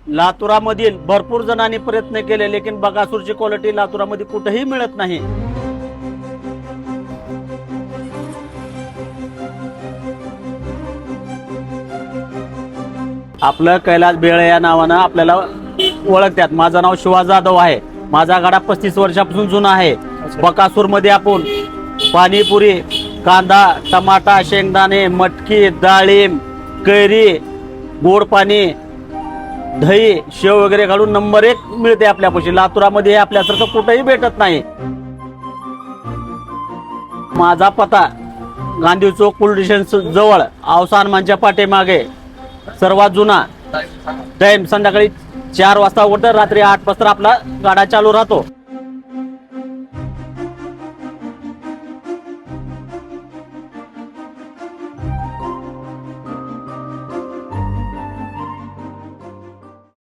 लातूरामधील भरपूर जणांनी प्रयत्न केले, लेकिन बकासूरची क्वालिटी लातूरामध्ये कुठेही मिळत नाही। आपलं कैलास बेळे या नावानं आपल्याला ओळखतात। माझं नाव शिवा जाधव आहे। माझा गाडा 35 वर्षापासून जुना आहे। बकासूर मध्ये आपण पाणीपुरी, कांदा, टमाटा, शेंगदाणे, मटकी, डाळिंब, कैरी, गोड पाणी, दही, शेव वगैरे घालून नंबर 1 मिळते आपल्यापाशी। लातूरामध्ये आपल्यासारखं कुठेही भेटत नाही। माझा पत्ता गांधी चौक पोलीस स्टेशन जवळ, औसा हनुमानच्या पाठीमागे, सर्वात जुना। टाइम संध्याकाळी 4 वाजता उघडतं, रात्री 8 वाजता आपला गाडा चालू राहतो।